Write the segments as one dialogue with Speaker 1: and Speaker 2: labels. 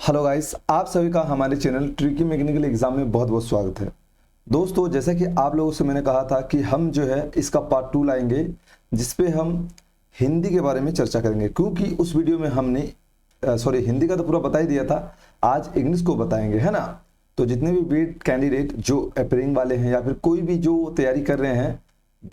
Speaker 1: Hello guys, आप सभी का हमारे चैनल ट्रिकी मैकेनिकल एग्जाम में बहुत बहुत स्वागत है। दोस्तों, जैसा कि आप लोगों से मैंने कहा था कि हम जो है इसका पार्ट 2 लाएंगे, जिसपे हम हिंदी के बारे में चर्चा करेंगे, क्योंकि उस वीडियो में हमने हिंदी का तो पूरा बता ही दिया था। आज इंग्लिश को बताएंगे, है ना। तो जितने भी बीएड कैंडिडेट जो अपेयरिंग वाले हैं या फिर कोई भी जो तैयारी कर रहे हैं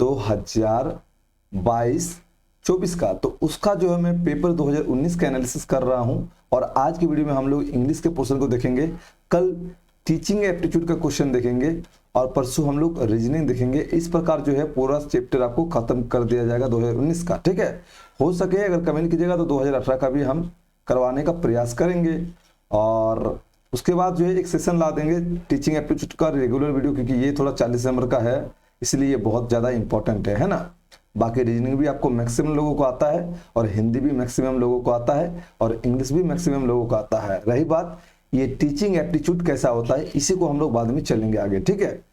Speaker 1: 2022-24 का, तो उसका जो है मैं पेपर 2019 का एनालिसिस कर रहा हूं। और आज की वीडियो में हम लोग इंग्लिश के पोर्शन को देखेंगे, कल टीचिंग एप्टीट्यूड का क्वेश्चन देखेंगे और परसों हम लोग रीजनिंग देखेंगे। इस प्रकार जो है पूरा चैप्टर आपको खत्म कर दिया जाएगा 2019 का, ठीक है। हो सके अगर कमेंट कीजिएगा तो 2018 का भी हम करवाने का प्रयास करेंगे। और उसके बाद जो है एक सेशन ला देंगे टीचिंग एप्टीट्यूड का रेगुलर वीडियो, क्योंकि ये थोड़ा 40 नंबर का है, इसलिए ये बहुत ज़्यादा इंपॉर्टेंट है ना। बाकी रीजनिंग भी आपको मैक्सिमम लोगों को आता है, और हिंदी भी मैक्सिमम लोगों को आता है, और इंग्लिश भी मैक्सिमम लोगों को आता है। रही बात ये टीचिंग एप्टीट्यूड कैसा होता है, इसी को हम लोग बाद में चलेंगे आगे, ठीक है।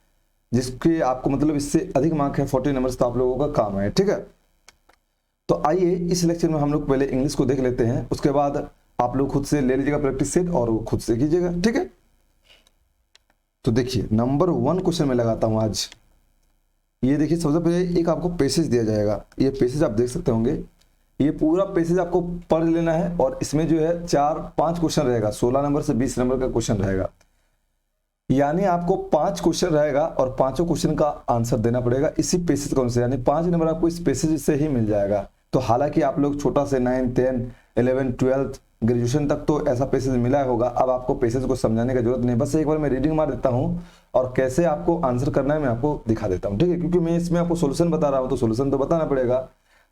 Speaker 1: जिसके आपको मतलब इससे अधिक मार्क है 40 नंबर, तो आप लोगों का काम है, ठीक है। तो आइए इस लेक्चर में हम लोग पहले इंग्लिश को देख लेते हैं, उसके बाद आप लोग खुद से ले लीजिएगा प्रैक्टिस सेट और वो खुद से कीजिएगा, ठीक है। तो देखिए नंबर 1 क्वेश्चन में लगाता हूं आज। ये देखिए, सबसे पहले एक आपको पैसेज दिया जाएगा, ये पैसेज आप देख सकते होंगे। ये पूरा पैसेज आपको पढ़ लेना है, और इसमें जो है 4-5 क्वेश्चन रहेगा, 16 नंबर से 20 नंबर का क्वेश्चन रहेगा। यानी आपको 5 क्वेश्चन रहेगा और पांचों क्वेश्चन का आंसर देना पड़ेगा इसी पैसेज कौन से, यानी 5 नंबर आपको इस पैसेज से ही मिल जाएगा। तो हालांकि आप लोग छोटा से 9, 10, 11, 12 ग्रेजुएशन तक तो ऐसा पैसेज मिला होगा। अब आपको पैसेज को समझाने की जरूरत नहीं, बस एक बार मैं रीडिंग मार देता हूँ और कैसे आपको आंसर करना है मैं आपको दिखा देता हूँ, ठीक है। क्योंकि मैं इसमें आपको सोल्यूशन बता रहा हूँ, तो सोल्यूशन तो बताना पड़ेगा।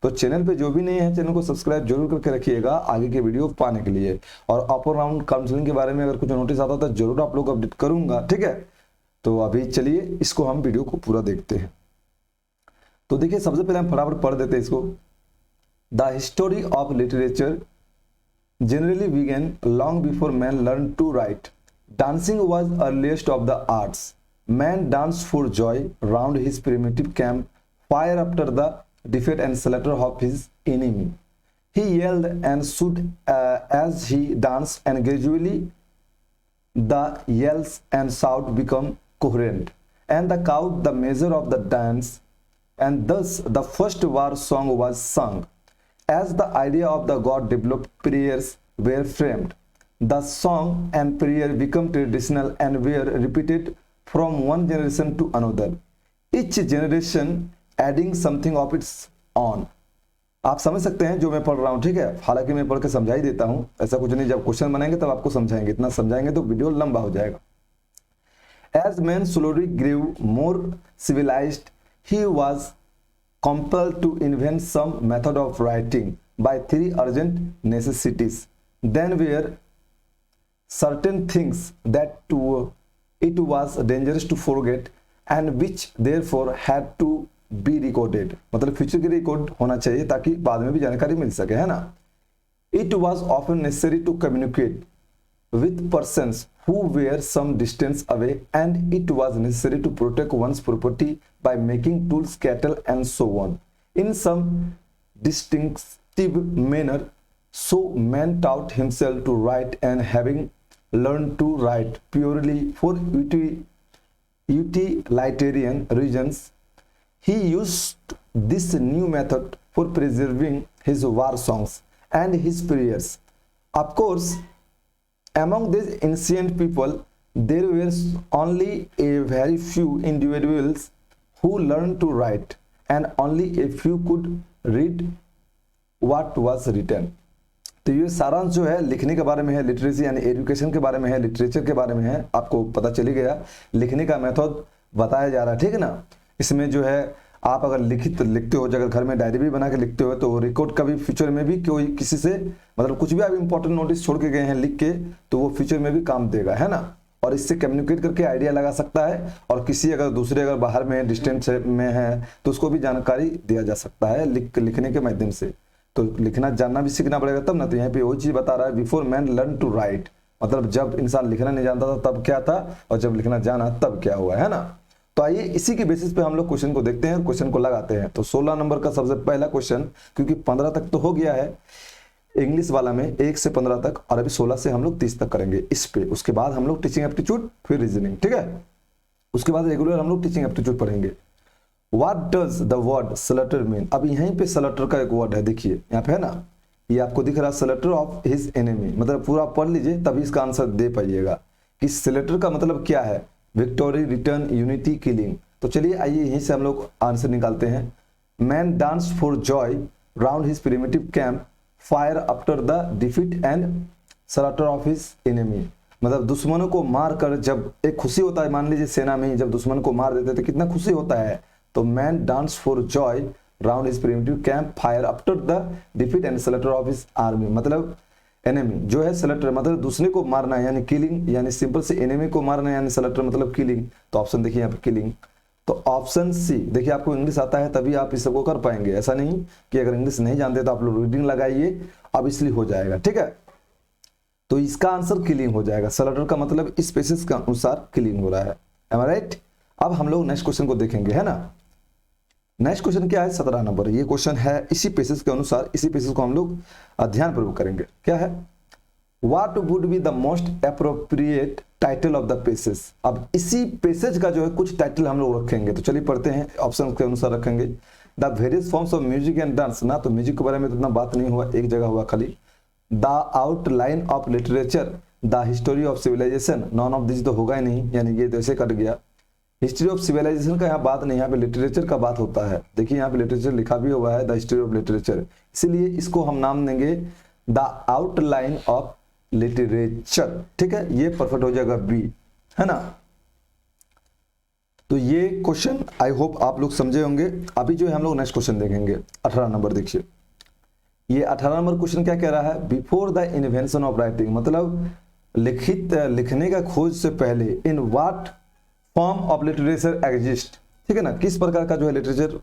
Speaker 1: तो चैनल पे जो भी नहीं है, चैनल को सब्सक्राइब जरूर करके रखिएगा आगे के वीडियो पाने के लिए। और अपर राउंड काउंसलिंग के बारे में अगर कुछ नोटिस आता तो जरूर आप लोग अपडेट करूंगा, ठीक है। तो अभी चलिए इसको हम वीडियो को पूरा देखते हैं। तो देखिए, सबसे पहले हम फटाफट पढ़ देते हैं इसको। The history of literature generally began long before man learned to write. Dancing was earliest of the arts. Man danced for joy round his primitive camp fire after the defeat and slaughter of his enemy. He yelled and stood as he danced, and gradually the yells and shout become coherent, and the count the measure of the dance, and thus the first war song was sung. As the idea of the god developed, prayers were framed. The song and prayer became traditional and were repeated from one generation to another, each generation adding something of its own. आप समझ सकते हैं जो मैं पढ़ रहा हूं, ठीक है। हालांकि मैं पढ़ के समझा ही देता हूं, ऐसा कुछ नहीं, जब क्वेश्चन बनाएंगे तब आपको समझाएंगे, इतना समझाएंगे तो वीडियो लंबा हो जाएगा। As man slowly grew more civilized, he was compelled to invent some method of writing by 3 urgent necessities. Then were certain things that it was dangerous to forget, and which therefore had to be recorded. मतलब future के record होना चाहिए ताकि बाद में भी जानकारी मिल सके, है ना। It was often necessary to communicate with persons who were some distance away, and it was necessary to protect one's property by making tools, cattle, and so on, in some distinctive manner. So man taught himself to write, and having learned to write purely for utilitarian reasons, he used this new method for preserving his war songs and his prayers. Of course, among these ancient people, there were only a very few individuals who learned to write, and only a few could read what was written. तो ये सारांश जो है लिखने के बारे में है, लिटरेसी यानी एजुकेशन के बारे में है, लिटरेचर के बारे में है। आपको पता चली गया, लिखने का मेथड बताया जा रहा है, ठीक है ना। इसमें जो है आप अगर लिखते हो, अगर घर में डायरी भी बना के लिखते हो, तो रिकॉर्ड का भी फ्यूचर में भी कोई किसी से मतलब कुछ भी आप इंपॉर्टेंट नोटिस छोड़ के गए हैं लिख के, तो वो फ्यूचर में भी काम देगा, है ना। और इससे कम्युनिकेट करके आइडिया लगा सकता है, और किसी अगर दूसरे अगर बाहर में डिस्टेंस में है तो उसको भी जानकारी दिया जा सकता है लिखने के माध्यम से। तो लिखना जानना भी सीखना पड़ेगा तब ना। तो यहाँ पे वही चीज बता रहा है, before man learn to write, मतलब जब इंसान लिखना नहीं जानता था तब क्या था, और जब लिखना जाना तब क्या हुआ, है ना। तो आइए इसी के बेसिस पे हम लोग क्वेश्चन को देखते हैं, क्वेश्चन को लगाते हैं। तो 16 नंबर का सबसे पहला क्वेश्चन, क्योंकि 15 तक तो हो गया है, इंग्लिश वाला में 1 से 15 तक और अभी 16 से हम लोग 30 तक करेंगे इस पे। उसके बाद हम लोग टीचिंग एप्टीट्यूड, फिर रीजनिंग, ठीक है। उसके बाद रेगुलर हम लोग टीचिंग एप्टीट्यूड पढ़ेंगे। What does the word slaughter mean? अब यहीं पे स्लटर का एक वर्ड है, देखिए यहाँ पे है ना, ये आपको दिख रहा है, स्लटर ऑफ हिज एनिमी। मतलब पूरा पढ़ लीजिए तभी इसका आंसर दे पाइएगा कि स्लटर का मतलब क्या है। Victory, return, unity, killing. तो चलिए आइए यहीं से हम लोग आंसर निकालते हैं। Man dance for Joy round his primitive camp fire after the defeat and slaughter of his enemy. मतलब दुश्मनों को मार कर जब एक खुशी होता है, मान लीजिए सेना में ही जब दुश्मन को मार देते तो कितना खुशी होता है। तो man dance for Joy round his primitive camp fire after the defeat and slaughter of his army. मतलब एनिमी जो है स्लटर मतलब दूसरे को मारना यानी किलिंग, यानी सिंपल से एनिमी को मारना यानी स्लटर मतलब किलिंग। तो ऑप्शन देखिए यहाँ पे किलिंग। तो ऑप्शन सी, देखिए आपको इंग्लिश आता है तभी आप इस सबको कर पाएंगे, ऐसा नहीं कि अगर इंग्लिश नहीं जानते तो आप लोग रीडिंग लगाइए, अब इसलिए हो जाएगा, ठीक है। तो इसका आंसर किलिंग हो जाएगा। स्लटर का मतलब इस पेसेज के अनुसार किलिंग हो रहा है। एम आई राइट? अब हम लोग नेक्स्ट क्वेश्चन को देखेंगे, है ना। नेक्स्ट क्वेश्चन क्या है? 17 नंबर। ये क्वेश्चन है इसी पेसेज के अनुसार, इसी पेसेज को हम लोग ध्यानपूर्वक करेंगे। क्या है? What would be the most appropriate title of the passage. अब इसी पेसेज का जो है कुछ टाइटल हम लोग रखेंगे, तो चलिए पढ़ते हैं, ऑप्शन के अनुसार रखेंगे। The various forms of music and dance. ना तो म्यूजिक के बारे में तो इतना बात नहीं हुआ, एक जगह हुआ खाली। The outline of literature, the history of civilisation, none of this तो होगा ही नहीं, यानी ये तो ऐसे कट गया। हिस्ट्री ऑफ सिविलाइजेशन का यहाँ बात नहीं, यहाँ पे लिटरेचर का बात होता है। देखिए यहाँ पे लिटरेचर लिखा भी हुआ है, द हिस्ट्री ऑफ लिटरेचर, इसीलिए इसको हम नाम देंगे द आउटलाइन ऑफ लिटरेचर, ठीक है। ये परफेक्ट हो जाएगा बी, है ना। तो ये क्वेश्चन आई होप आप लोग समझे होंगे। अभी जो है हम लोग नेक्स्ट क्वेश्चन देखेंगे, 18 नंबर। देखिए ये 18 नंबर क्वेश्चन क्या कह रहा है? Before the invention of writing, मतलब लिखने का खोज से पहले, in what form of literature exist, ठीक है ना, किस प्रकार का जो है लिटरेचर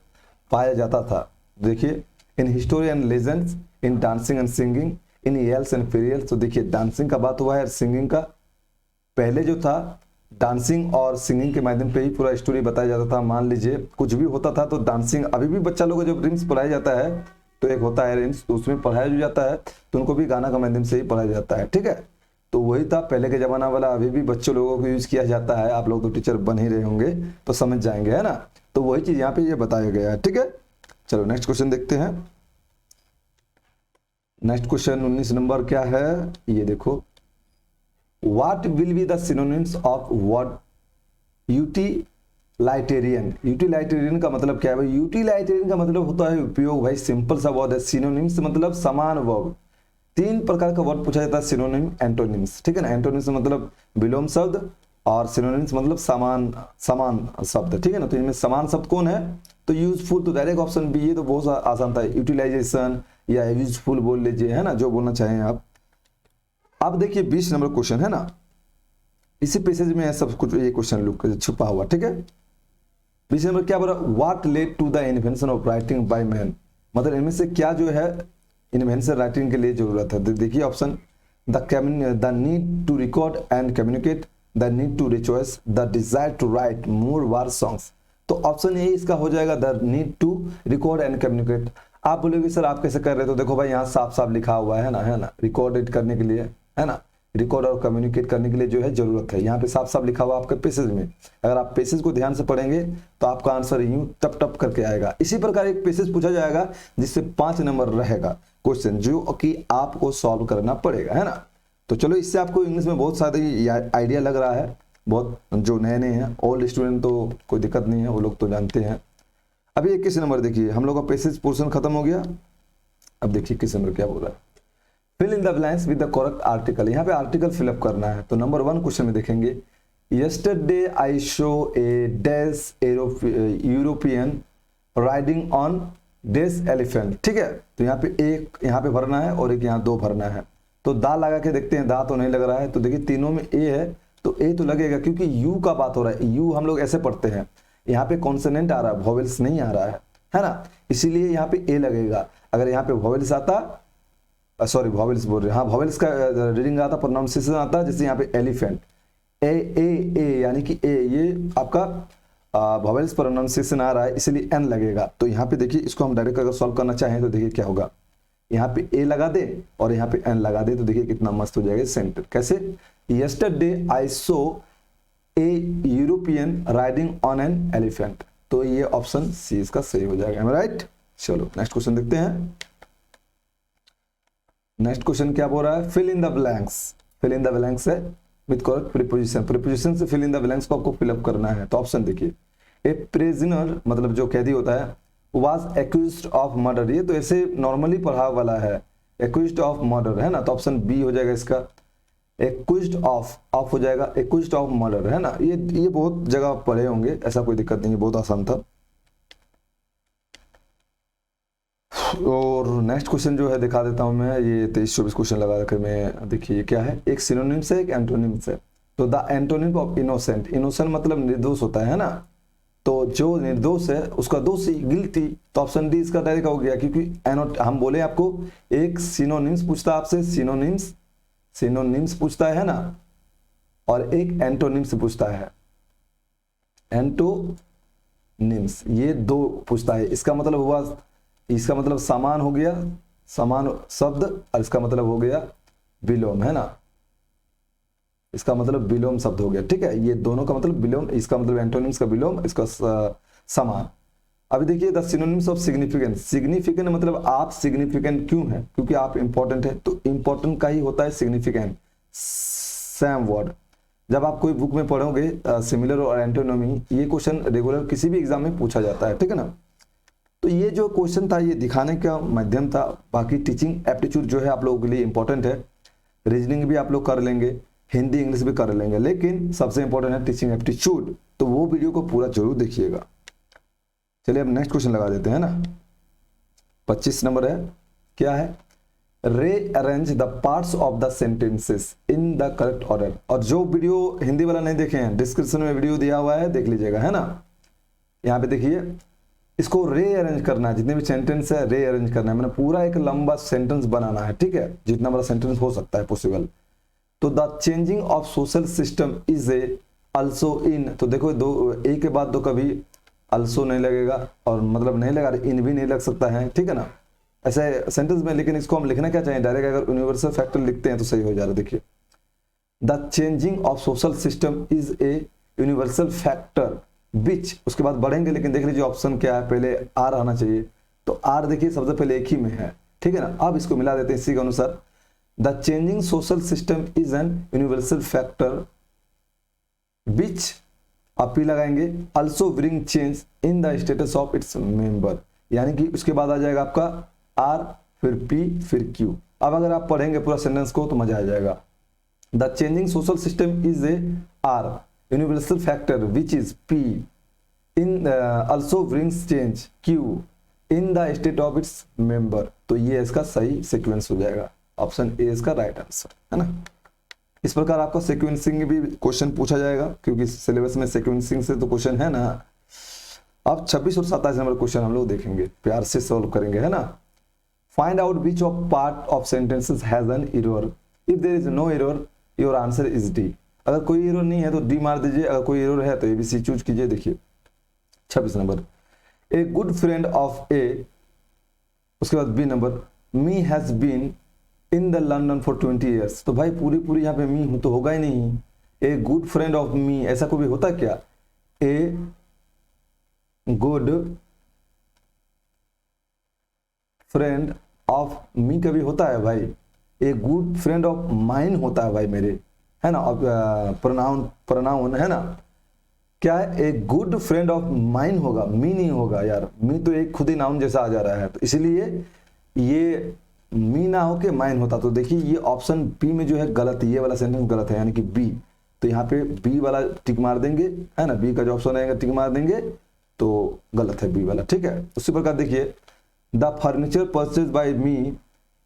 Speaker 1: पाया जाता था। देखिए in history and legends, in dancing and singing, in tales and fairies. तो देखिए डांसिंग का बात हुआ है, सिंगिंग का। पहले जो था डांसिंग और सिंगिंग के माध्यम पे ही पूरा स्टोरी बताया जाता था। मान लीजिए कुछ भी होता था तो डांसिंग, अभी भी बच्चा लोगों को जब रिम्स पढ़ाया जाता है तो एक होता है रिम्स, तो उसमें पढ़ाया जो जाता है तो उनको भी गाना के माध्यम से ही पढ़ाया जाता है, ठीक है। तो वही था पहले के जमाना वाला, अभी भी बच्चों लोगों को यूज किया जाता है। आप लोग तो टीचर बन ही रहे होंगे तो समझ जाएंगे, है ना। तो वही चीज यहाँ पे ये बताया गया है, ठीक है। चलो नेक्स्ट क्वेश्चन देखते हैं। नेक्स्ट क्वेश्चन 19 नंबर क्या है? ये देखो, what will be the synonyms of word utilitarian. Utilitarian का मतलब क्या है भाई? यूटिलाइटेरियन का मतलब होता है उपयोग। भाई सिंपल सा वर्ड है। सिनोनिम्स मतलब समान वर्ड। 3 प्रकार का वर्ड पूछा जाता है, सिनोनिम, एंटोनिम्स, ठीक है ना। एंटोनिम्स मतलब विलोम शब्द और सिनोनिम्स मतलब समान शब्द, ठीक है ना। तो इनमें समान शब्द कौन है? तो यूजफुल, तो डायरेक्ट ऑप्शन बी। ये तो बहुत आसान था, यूटिलाइजेशन या यूजफुल बोल लीजिए, है ना, जो बोलना चाहें आप। अब देखिए 20 नंबर क्वेश्चन है ना, इसी पेसेज में है सब कुछ, ये क्वेश्चन छुपा हुआ, ठीक है। 20 नंबर क्या बोला? What led to the invention of writing by man. मतलब इनमें से क्या जो है इन्वेंशन राइटिंग के लिए जरूरत है। देखिए option, the need to record and communicate, the need to rejoice, the desire to write more war songs. तो ऑप्शन ए इसका हो जाएगा, the need to record and communicate. आप बोलोगे सर आप कैसे कर रहे? तो देखो भाई यहाँ साफ साफ लिखा हुआ है ना, रिकॉर्ड करने के लिए, है ना, रिकॉर्ड और कम्युनिकेट करने के लिए जो है जरूरत है। यहाँ पे साफ साफ लिखा हुआ आपके पेसेज में। अगर आप पेसेज को ध्यान से पढ़ेंगे तो आपका आंसर यूं टप टप करके आएगा। इसी प्रकार एक पेसेज पूछा जाएगा जिससे 5 नंबर रहेगा क्वेश्चन, जो कि आपको सॉल्व करना पड़ेगा, है ना। तो चलो इससे आपको इंग्लिश में बहुत सारे आइडिया लग रहा है। बहुत जो नए हैं, ओल्ड स्टूडेंट तो कोई दिक्कत नहीं है, वो लोग तो जानते हैं। अभी 21 नंबर देखिए, हम लोग का पेसेज पोर्शन खत्म हो गया। अब देखिए 21 नंबर क्या बोल रहा है? Fill in the blanks with the correct article. यहाँ पे आर्टिकल फिलअप करना है। तो नंबर 1 क्वेश्चन में देखेंगे, yesterday I show A dash European riding on dash elephant, ठीक है। तो यहाँ पे एक यहाँ पे भरना है और एक यहाँ 2 भरना है। तो दा लगा के देखते हैं, दा तो नहीं लग रहा है। तो देखिए तीनों में ए है तो ए तो लगेगा, क्योंकि यू का बात हो रहा है। यू हम लोग ऐसे पढ़ते हैं, यहाँ पे कॉन्सोनेंट आ रहा है, वॉवेल्स नहीं आ रहा है ना, इसीलिए यहाँ पे ए लगेगा। अगर यहाँ पे वॉवेल्स आता, सॉरी वॉवेल्स बोल रहे हैं, हाँ वॉवेल्स का रीडिंग आता, प्रोनाउंसिएशन आता, जैसे यहाँ पे एलिफेंट, ए ए ए यानी कि ए, ये आपका वॉवेल्स प्रोनाउंसिएशन आ रहा है, इसलिए एन लगेगा। तो यहाँ पे देखिए इसको हम डायरेक्ट अगर सॉल्व करना चाहें तो देखिए क्या होगा। यहाँ पे ए लगा दे और यहाँ पे एन लगा दे, तो देखिए कितना मस्त हो जाएगा सेंटर। कैसे? Yesterday I so A European riding on an elephant, तो ये ऑप्शन सी इसका सही हो जाएगा। राइट, चलो नेक्स्ट क्वेश्चन देखते हैं। नेक्स्ट क्वेश्चन क्या बोल रहा है? Fill in the blanks. Fill in the blanks है विद करेक्ट प्रीपोजिशन। प्रीपोजिशन से फिल इन द ब्लैंक्स को आपको फिलअप करना है। तो ऑप्शन देखिए, ए प्रिजनर मतलब जो कैदी होता है, वाज एक्यूज्ड ऑफ मर्डर, ये तो ऐसे नॉर्मली पढ़ा वाला है, एक्यूज्ड ऑफ मर्डर है ना, तो ऑप्शन बी हो जाएगा इसका। एक्यूज्ड ऑफ हो जाएगा, एक्यूज्ड ऑफ मर्डर है ना, ये बहुत जगह पढ़े होंगे, ऐसा कोई दिक्कत नहीं है, बहुत आसान था। और नेक्स्ट क्वेश्चन जो है दिखा देता हूं मैं, ये 23-24 क्वेश्चन लगा रखे मैं। देखिए क्या है, एक सिनोनिम्स है, एक एंटोनिम्स है। तो the antonym of innocent, innocent मतलब निर्दोष होता है ना, तो जो निर्दोष है उसका दोषी, गिल्टी, तो ऑप्शन डी इसका डायरेक्ट हो गया। क्योंकि हम बोले आपको एक सिनोनिम्स पूछता है आपसे, सिनोनिम्स पूछता है ना, और एक एंटोनिम्स पूछता है, एंटोनिम्स, ये दो पूछता है। इसका मतलब हुआ, इसका मतलब समान हो गया, समान शब्द, और इसका मतलब हो गया विलोम है ना, इसका मतलब विलोम शब्द हो गया। ठीक है, ये दोनों का मतलब विलोम, इसका मतलब एंटोनिम्स का विलोम, इसका समान। अभी देखिए the synonyms of significant. Significant मतलब आप सिग्निफिकेंट क्यों है? क्योंकि आप इंपॉर्टेंट है, तो इंपॉर्टेंट का ही होता है सिग्निफिकेंट। सेम वर्ड, जब आप कोई बुक में पढ़ोगे सिमिलर और एंटोनिमी, ये क्वेश्चन रेगुलर किसी भी एग्जाम में पूछा जाता है। ठीक है ना, तो ये जो क्वेश्चन था ये दिखाने का माध्यम था। बाकी टीचिंग एप्टीट्यूड जो है आप लोगों के लिए इंपॉर्टेंट है, रीजनिंग भी आप लोग कर लेंगे, हिंदी इंग्लिश भी कर लेंगे, लेकिन सबसे इंपॉर्टेंट है टीचिंग एप्टीट्यूड, तो वो वीडियो को पूरा जरूर देखिएगा। चलिए अब नेक्स्ट क्वेश्चन लगा देते हैं ना, 25 नंबर है, क्या है? Rearrange the parts of the sentences in the correct order. और जो वीडियो हिंदी वाला नहीं देखे हैं, डिस्क्रिप्शन में वीडियो दिया हुआ है, देख लीजिएगा है ना। यहाँ पे देखिए, इसको रीअरेंज करना है, जितने भी सेंटेंस है रीअरेंज करना है, मैंने पूरा एक लंबा सेंटेंस बनाना है। ठीक है, जितना बड़ा सेंटेंस हो सकता है पॉसिबल। तो the changing of social system is a also इन, तो देखो दो ए के बाद दो कभी अल्सो नहीं लगेगा, और मतलब नहीं लगा, इन भी नहीं लग सकता है। ठीक है ना, ऐसे सेंटेंस में, लेकिन इसको हम लिखना क्या चाहिए डायरेक्ट, अगर यूनिवर्सल फैक्टर लिखते हैं तो सही हो जा रहा है। देखिए the changing of social system is a universal factor which, उसके बाद बढ़ेंगे, लेकिन देख लीजिए ऑप्शन क्या है, पहले आर आना चाहिए, तो आर देखिए सबसे पहले एक ही में है। ठीक है ना, अब इसको मिला देते हैं इसी के अनुसार। The changing social system is an universal factor which, आप पी लगाएंगे, also bring change in the status of its member, यानी कि उसके बाद आ जाएगा आपका आर, फिर पी, फिर क्यू। अब अगर आप पढ़ेंगे पूरा सेंटेंस को तो मजा आ जाएगा। The changing social system is A R universal factor which is P in also brings change Q in the state of its member, तो ये इसका सही सीक्वेंस हो जाएगा, ऑप्शन ए इसका राइट आंसर है ना। इस प्रकार आपका सीक्वेंसिंग भी क्वेश्चन पूछा जाएगा, क्योंकि सिलेबस में सीक्वेंसिंग से तो क्वेश्चन है ना। अब 26 और 27 नंबर क्वेश्चन हम लोग देखेंगे, प्यार से सॉल्व करेंगे है ना। Find out which of part of sentences has an error, if there is no error your answer is D. अगर कोई एरर नहीं है तो डी मार दीजिए, अगर कोई एरर है तो एबीसी चूज कीजिए। देखिए 26 number, a good friend of a, उसके बाद B number, me has been in the London for 20 years. तो भाई पूरी यहाँ पे मी हूं तो होगा ही नहीं। ए गुड फ्रेंड ऑफ मी, ऐसा कोई होता क्या? ए गुड फ्रेंड ऑफ मी कभी होता है भाई? ए गुड फ्रेंड ऑफ माइन होता है भाई मेरे, है ना, प्रोनाउन है ना। क्या है? ए गुड फ्रेंड ऑफ माइन होगा, मी नहीं होगा यार, मी तो एक खुद ही नाउन जैसा आ जा रहा है, तो इसलिए ये मी ना हो के माइन होता। तो देखिए ये ऑप्शन बी में जो है गलत, ये वाला सेंटेंस गलत है, यानी कि बी। तो यहाँ पे बी वाला टिक मार देंगे है ना, बी का जो ऑप्शन आएगा टिक मार देंगे, तो गलत है बी वाला। ठीक है, उसी प्रकार देखिए the furniture purchase by me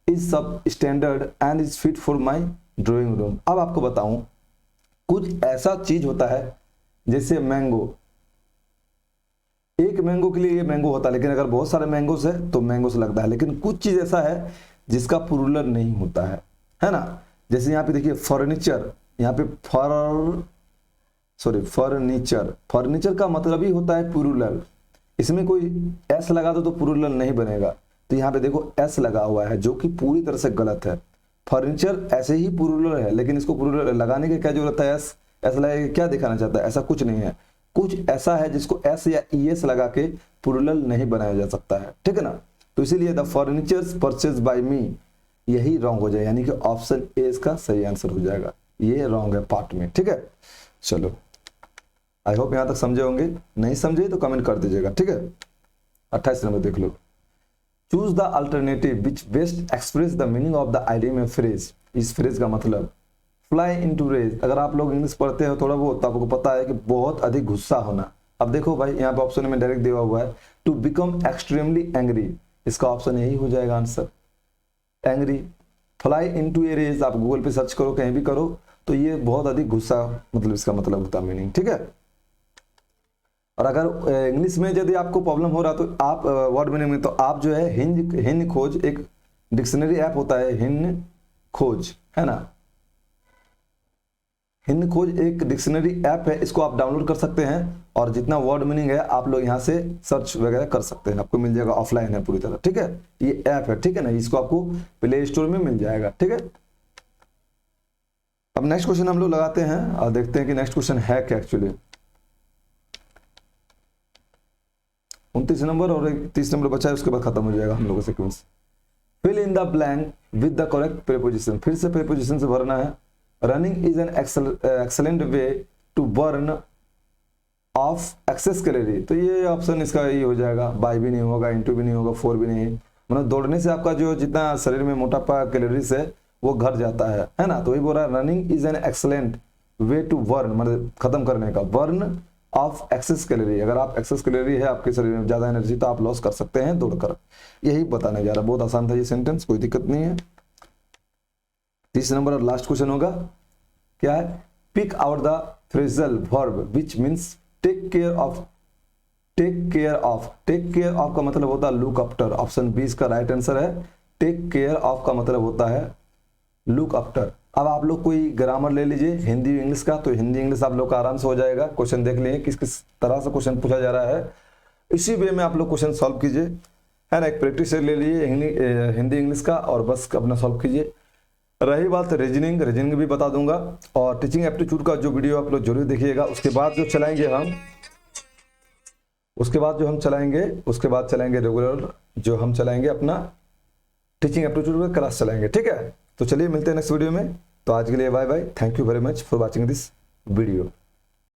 Speaker 1: is substandard and is fit for my drawing room. अब आपको बताऊं, कुछ ऐसा चीज होता है जैसे मैंगो, एक मैंगो के लिए ये मैंगो होता है, लेकिन अगर बहुत सारे मैंगोस है तो मैंगो से लगता है। लेकिन कुछ चीज ऐसा है जिसका प्लूरल नहीं होता है ना। जैसे यहाँ पे देखिए फर्नीचर, यहाँ पे फर्नीचर, फर्नीचर का मतलब ही होता है प्लूरल, इसमें कोई एस लगा दो तो प्लूरल नहीं बनेगा। तो यहाँ पे देखो एस लगा हुआ है जो कि पूरी तरह से गलत है। फर्नीचर ऐसे ही प्लूरल है, लेकिन इसको प्लूरल लगाने की क्या जरूरत है? एस एस लगा के क्या दिखाना चाहता है? ऐसा कुछ नहीं है, कुछ ऐसा है जिसको एस या ईएस लगा के प्लूरल नहीं बनाया जा सकता है, ठीक है ना। तो इसीलिए द फर्नीचर्स परचेज बाय मी यही रॉन्ग हो जाए, यानी कि ऑप्शन ए इसका सही आंसर हो जाएगा। ये रॉन्ग है पार्ट में, ठीक है। चलो आई होप यहां तक समझे होंगे, नहीं समझे तो कमेंट कर दीजिएगा, ठीक है। 28 नंबर देख लो। Choose the alternative which best express the meaning of the idiom phrase. इस फ्रेज का मतलब फ्लाई इनटू रेज। अगर आप लोग इंग्लिश पढ़ते हो थोड़ा बहुत तो आपको पता है कि बहुत अधिक गुस्सा होना। अब देखो भाई यहाँ पे ऑप्शन में डायरेक्ट दिया हुआ है टू बिकम एक्सट्रीमली एंग्री, इसका ऑप्शन यही हो जाएगा आंसर, एंग्री। फ्लाई इनटू ए रेज आप गूगल पे सर्च करो, कहीं भी करो, तो ये बहुत अधिक गुस्सा मतलब इसका मतलब होता है मीनिंग, ठीक है। और अगर इंग्लिश में यदि आपको प्रॉब्लम हो रहा तो आप वर्ड मीनिंग में, तो आप जो है हिंद खोज एक डिक्शनरी ऐप होता है, हिंद खोज, है ना। हिंद खोज एक डिक्शनरी ऐप है, इसको आप डाउनलोड कर सकते हैं और जितना वर्ड मीनिंग है आप लोग यहाँ से सर्च वगैरह कर सकते हैं, आपको मिल जाएगा, ऑफलाइन है पूरी तरह, ठीक है। ये ऐप है, ठीक है ना, इसको आपको प्ले स्टोर में मिल जाएगा, ठीक है। अब नेक्स्ट क्वेश्चन हम लोग लगाते हैं और देखते हैं कि नेक्स्ट क्वेश्चन है क्या एक्चुअली। 29 नंबर और 30 नंबर बचा है, उसके बाद खत्म हो जाएगा हम लोगों का sequence. Fill in the blank with the correct preposition. फिर से प्रीपोजिशन से भरना है। Running is an excellent way to burn off excess calorie, तो ये ऑप्शन इसका ये हो जाएगा, बाय भी नहीं होगा, इनटू भी नहीं होगा, फोर भी नहीं, मतलब दौड़ने से आपका जो जितना शरीर में मोटापा कैलोरीज है वो घट जाता है ना। तो वही बोल रहा है running is an excellent way to burn, मतलब खत्म करने का, बर्न ऑफ एक्सेस कैलोरी। अगर आप एक्सेस कैलोरी है आपके शरीर में ज्यादा एनर्जी तो आप लॉस कर सकते हैं दौड़कर, यही बताने जा रहा। बहुत आसान था ये सेंटेंस, कोई दिक्कत नहीं है। 30 नंबर और लास्ट क्वेश्चन होगा, क्या है? Pick out the phrasal verb which means take care of. Take care of, take care of का मतलब होता है लुक आफ्टर। ऑप्शन बी इसका राइट आंसर है। टेक केयर ऑफ का मतलब होता है लुक आफ्टर। अब आप लोग कोई ग्रामर ले लीजिए हिंदी इंग्लिश का, तो हिंदी इंग्लिश आप लोग का आराम से हो जाएगा। क्वेश्चन देख लीजिए किस किस तरह से क्वेश्चन पूछा जा रहा है, इसी वे में आप लोग क्वेश्चन सॉल्व कीजिए, है ना। एक प्रैक्टिस ले लीजिए हिंदी इंग्लिश का और बस अपना सॉल्व कीजिए। रही बात रीजनिंग, रीजनिंग भी बता दूंगा, और टीचिंग एप्टीट्यूड का जो वीडियो आप लोग जरूर देखिएगा। उसके बाद जो चलाएंगे हम, उसके बाद चलाएंगे रेगुलर, जो हम चलाएंगे अपना टीचिंग एप्टीट्यूड का क्लास चलाएंगे, ठीक है। तो चलिए मिलते हैं नेक्स्ट वीडियो में। तो आज के लिए bye bye, thank you very much for watching this video.